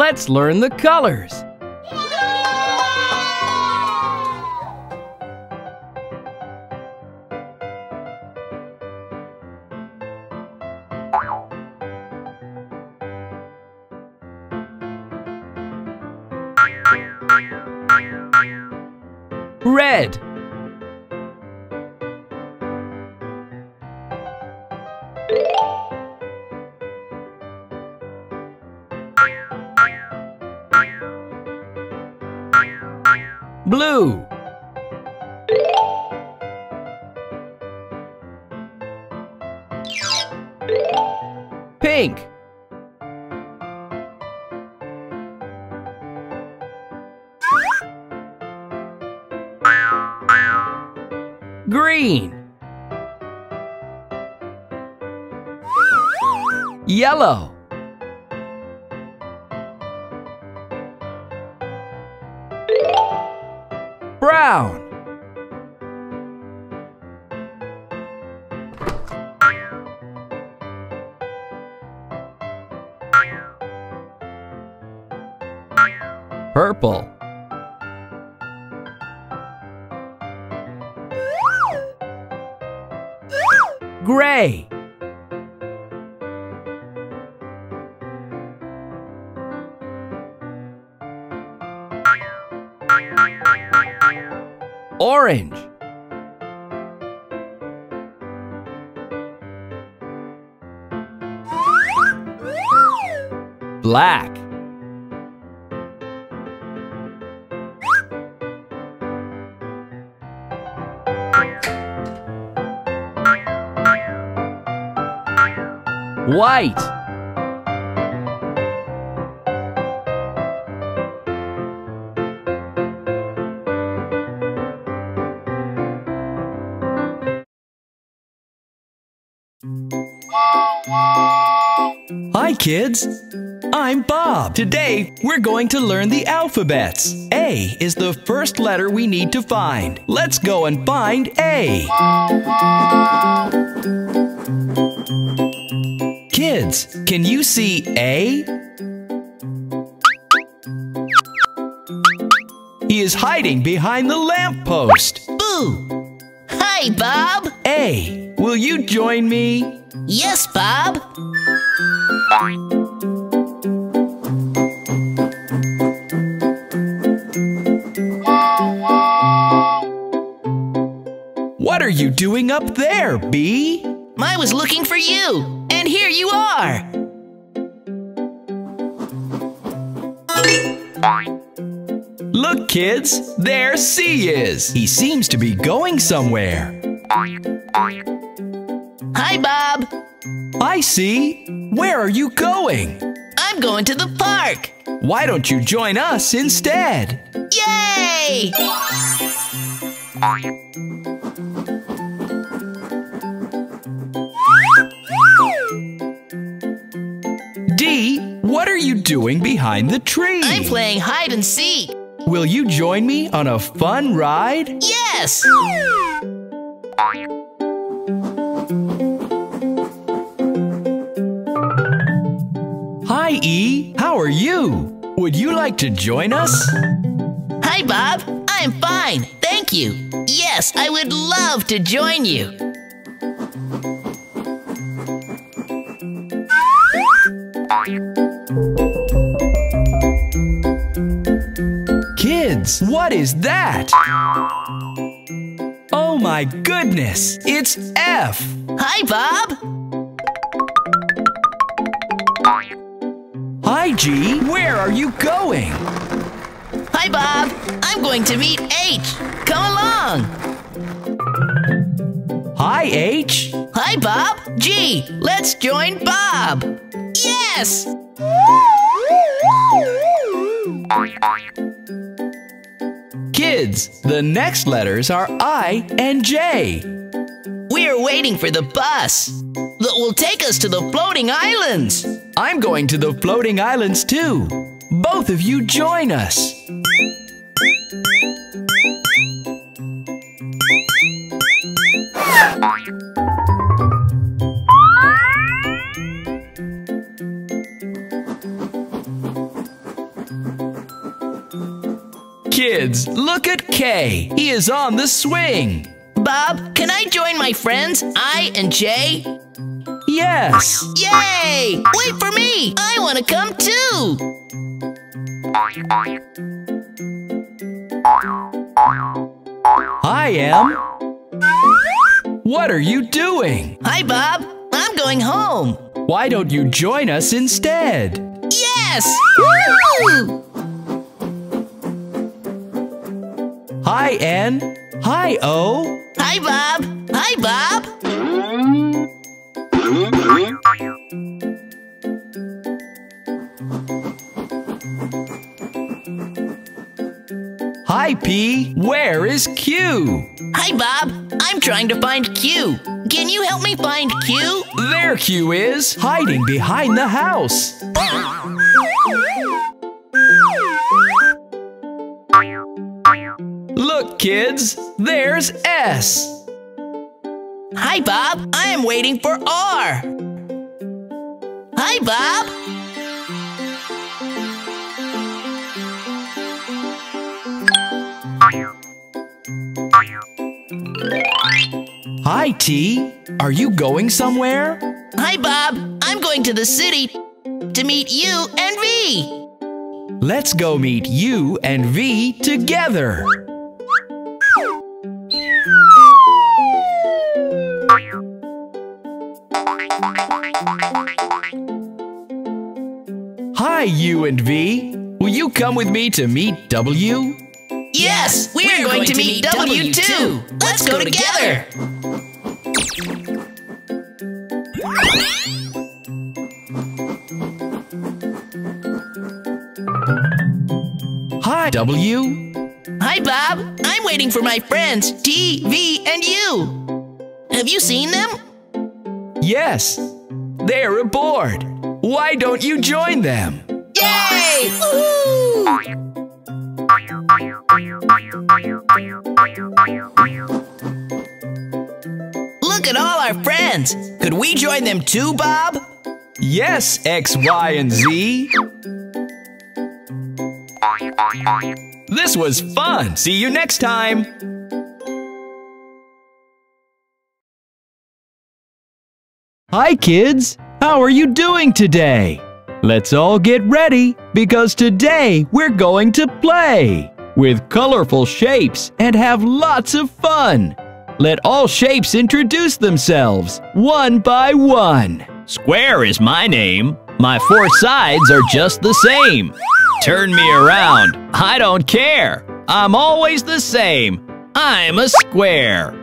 Let's learn the colors. Red. Blue. Pink. Green. Yellow. Brown. Purple. Gray. Orange. Black. White. Hi kids, I'm Bob. Today we're going to learn the alphabets. A is the first letter we need to find. Let's go and find A. Kids, can you see A? He is hiding behind the lamppost. Boo! Hi, Bob! A, will you join me? Yes, Bob! What are you doing up there, B? I was looking for you, and here you are! Look, kids, there C is. He seems to be going somewhere. Hi, Bob! I see. Where are you going? I'm going to the park! Why don't you join us instead? Yay! D, what are you doing behind the tree? I'm playing hide and seek. Will you join me on a fun ride? Yes! Hi, E. How are you? Would you like to join us? Hi, Bob. I'm fine, thank you. Yes, I would love to join you. Kids, what is that? Oh my goodness, it's F. Hi, Bob. Hi, G. Where are you going? Hi, Bob. I'm going to meet H. Come along. Hi, H. Hi, Bob. G. Let's join Bob. Yes! Kids, the next letters are I and J. We're waiting for the bus that will take us to the floating islands. I'm going to the floating islands too. Both of you join us. kids, look at K. He is on the swing. Bob, can I join my friends, I and J? Yes. Yay! Wait for me! I want to come too! Hi, M. What are you doing? Hi, Bob. I'm going home. Why don't you join us instead? Yes! Woo! Hi, N. Hi, O. Hi, Bob. Hi, Bob. Hi, P. Where is Q? Hi, Bob. I'm trying to find Q. Can you help me find Q? There Q is, hiding behind the house. Look, kids, there's S. Hi, Bob. I am waiting for R. Hi, Bob. Hi, T. Are you going somewhere? Hi, Bob. I'm going to the city to meet you and V. Let's go meet U and V together. Hi, U and V. Will you come with me to meet W? Yes, we are going to meet W too. Let's go together. Hi, W. Hi, Bob. I'm waiting for my friends, T, V, and U. Have you seen them? Yes, they're aboard. Why don't you join them? Yay! Woohoo! Look at all our friends. Could we join them too, Bob? Yes, X, Y, and Z. This was fun. See you next time. Hi, kids. How are you doing today? Let's all get ready because today we're going to play with colorful shapes and have lots of fun. Let all shapes introduce themselves one by one. Square is my name. My four sides are just the same. Turn me around. I don't care. I'm always the same. I'm a square.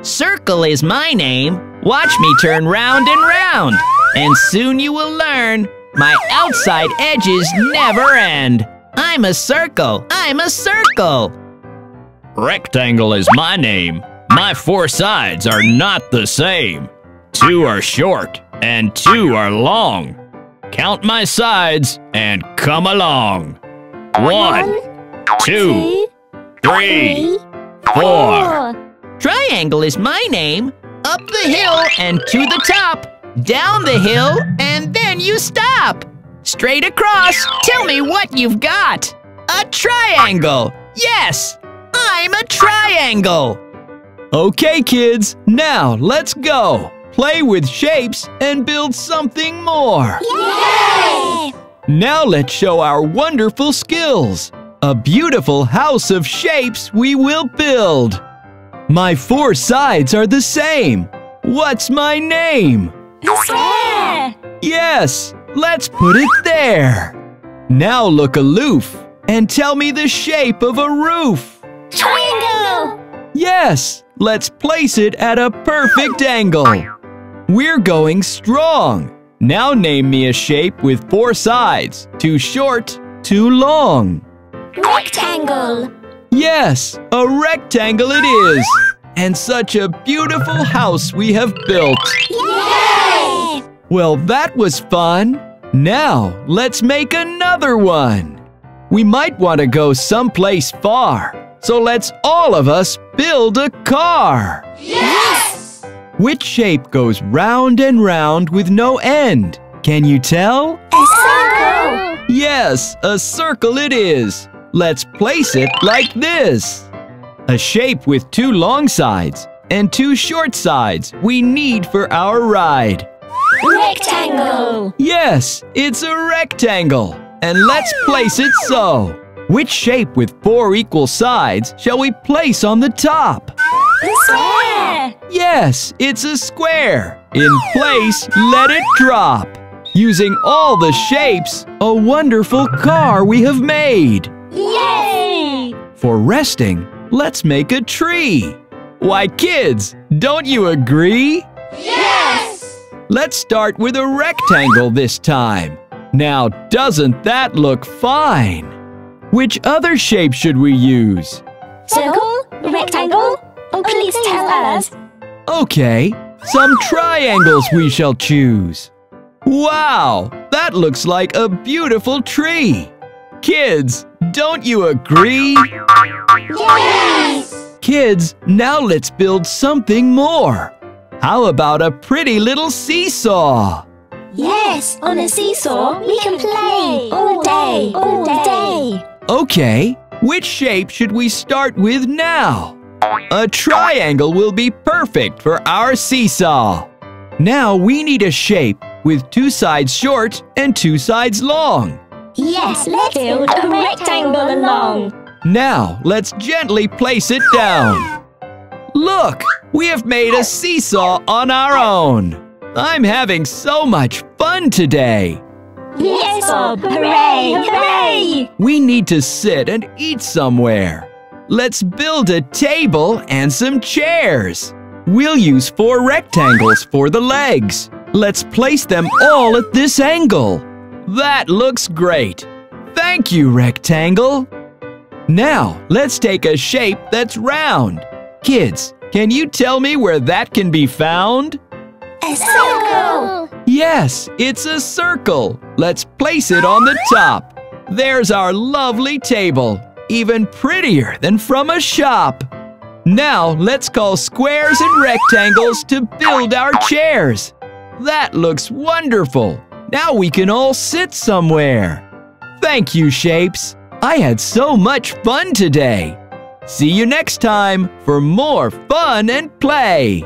Circle is my name. Watch me turn round and round. And soon you will learn my outside edges never end. I'm a circle. I'm a circle. Rectangle is my name. My four sides are not the same. Two are short and two are long. Count my sides and come along. 1, 2, 3, 4. Triangle is my name. Up the hill and to the top. Down the hill and then you stop. Straight across, tell me what you've got. A triangle. Yes, I'm a triangle. Okay, kids, now let's go. Play with shapes and build something more. Yay! Now let's show our wonderful skills. A beautiful house of shapes we will build. My four sides are the same. What's my name? Square! Yes, let's put it there. Now look aloof and tell me the shape of a roof. Triangle! Yes, let's place it at a perfect angle. We're going strong. Now name me a shape with four sides. Too short, too long. Rectangle! Yes, a rectangle it is. And such a beautiful house we have built. Yay! Well, that was fun. Now, let's make another one. We might want to go someplace far. So let's all of us build a car. Yes! Which shape goes round and round with no end? Can you tell? A circle! Yes, a circle it is. Let's place it like this. A shape with 2 long sides and 2 short sides we need for our ride. Rectangle. Yes, it's a rectangle. And let's place it so. Which shape with 4 equal sides shall we place on the top? The square. Yes, it's a square. In place, let it drop. Using all the shapes, a wonderful car we have made. Yay! For resting, let's make a tree. Why, kids, don't you agree? Yes! Let's start with a rectangle this time. Now, doesn't that look fine? Which other shape should we use? Circle? Rectangle? Oh, please tell us. Okay, some triangles we shall choose. Wow, that looks like a beautiful tree. Kids, don't you agree? Yes! Kids, now let's build something more. How about a pretty little seesaw? Yes, on a seesaw we can play all day, all day. Okay, which shape should we start with now? A triangle will be perfect for our seesaw. Now we need a shape with 2 sides short and 2 sides long. Yes, let's build a rectangle along. Now let's gently place it down. Look, we have made a seesaw on our own. I'm having so much fun today. Yes, Bob, hooray, hooray! We need to sit and eat somewhere. Let's build a table and some chairs. We'll use 4 rectangles for the legs. Let's place them all at this angle. That looks great. Thank you, rectangle. Now, let's take a shape that's round. Kids, can you tell me where that can be found? A circle! Yes, it's a circle. Let's place it on the top. There's our lovely table, even prettier than from a shop. Now, let's call squares and rectangles to build our chairs. That looks wonderful. Now we can all sit somewhere. Thank you, shapes. I had so much fun today. See you next time for more fun and play.